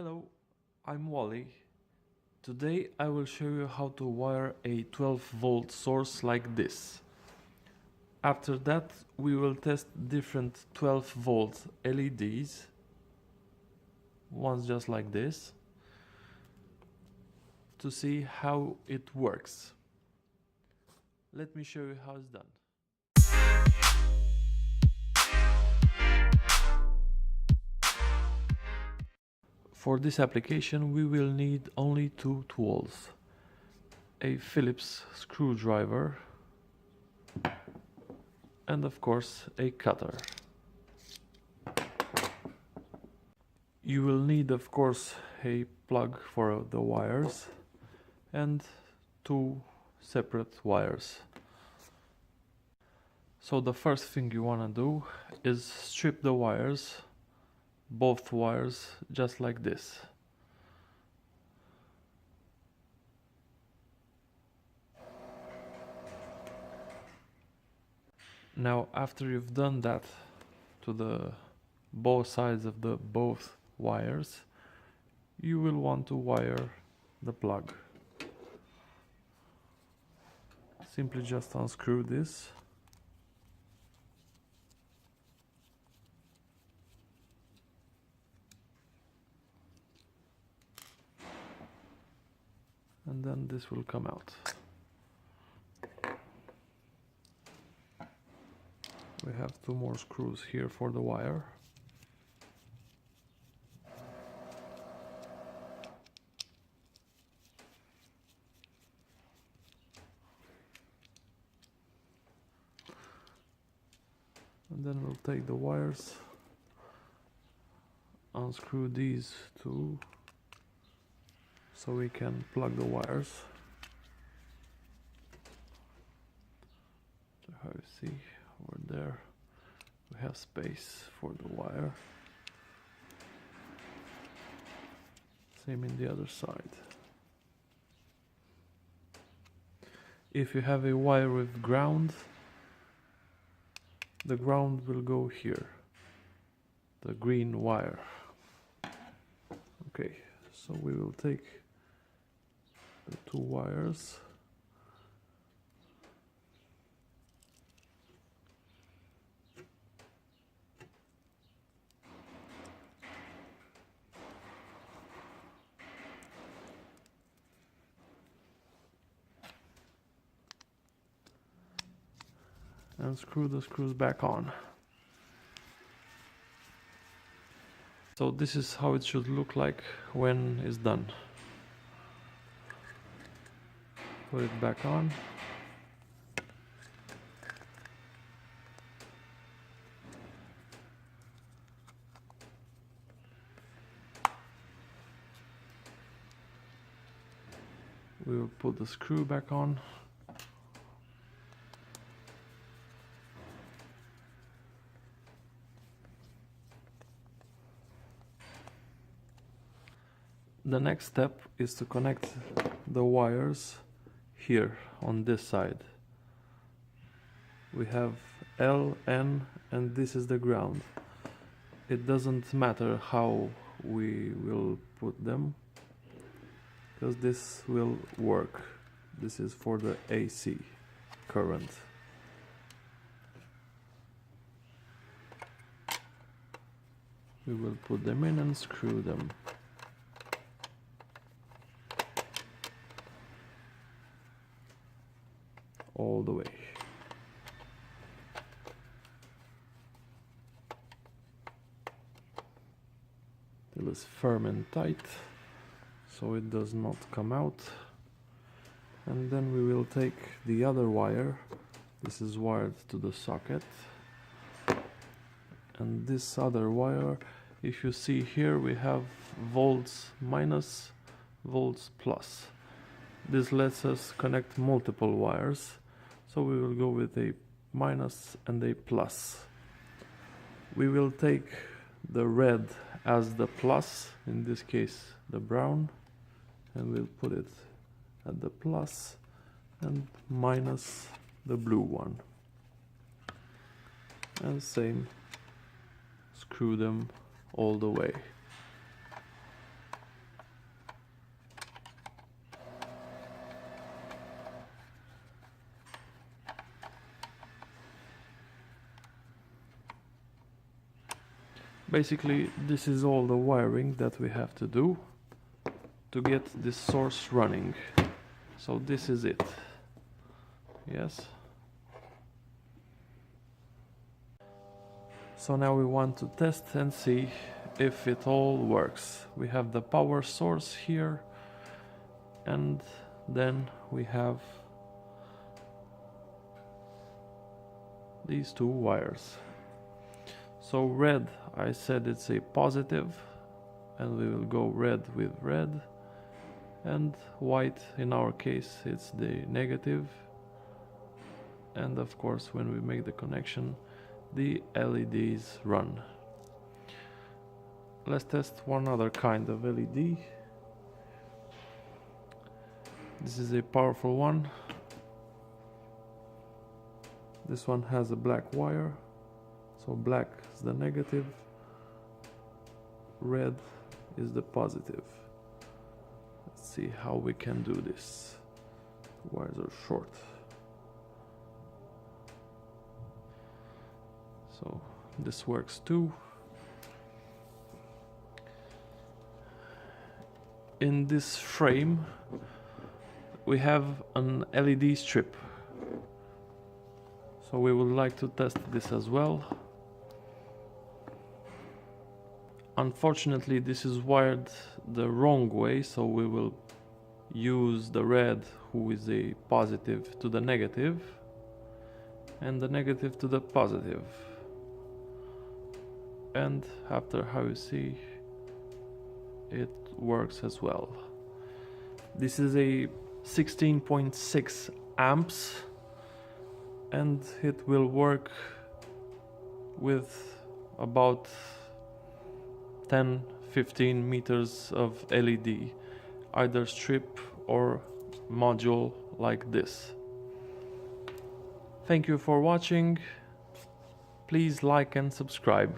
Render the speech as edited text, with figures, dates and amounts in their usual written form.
Hello, I'm Wally. Today I will show you how to wire a 12-volt source like this. After that we will test different 12-volt LEDs, ones just like this, to see how it works. Let me show you how it's done. For this application we will need only two tools: a Phillips screwdriver and of course a cutter. You will need of course a plug for the wires and two separate wires. So the first thing you want to do is strip the wires, both wires, just like this. Now after you've done that to the both sides of the both wires, you will want to wire the plug. Simply just unscrew this. And then this will come out. We have two more screws here for the wire. And then we'll take the wires, unscrew these two so we can plug the wires. So how you see over there we have space for the wire. Same in the other side. If you have a wire with ground, the ground will go here, the green wire. Okay, so we will take the two wires, and screw the screws back on. So this is how it should look like when it's done. Put it back on. We will put the screw back on. The next step is to connect the wires here on this side. We have L, N, and this is the ground. It doesn't matter how we will put them, because this will work. This is for the AC current. We will put them in and screw them. All the way. Till it's firm and tight, so it does not come out. And then we will take the other wire. This is wired to the socket. And this other wire, if you see here, we have volts minus, volts plus. This lets us connect multiple wires. So we will go with a minus and a plus. We will take the red as the plus, in this case the brown, and we'll put it at the plus, and minus the blue one. And same, screw them all the way. Basically, this is all the wiring that we have to do to get this source running. So this is it. Yes. So now we want to test and see if it all works. We have the power source here, and then we have these two wires. So red, I said it's a positive, and we will go red with red, and white, in our case, it's the negative. And of course, when we make the connection, the LEDs run. Let's test one other kind of LED. This is a powerful one. This one has a black wire, so black is the negative, red is the positive. Let's see how we can do this. The wires are short. So this works too. In this frame we have an LED strip. So we would like to test this as well. Unfortunately, this is wired the wrong way, so we will use the red, who is a positive, to the negative, and the negative to the positive. And after how you see, it works as well. This is a 16.6 amps, and it will work with about 10-15 meters of LED, either strip or module like this. Thank you for watching. Please like and subscribe.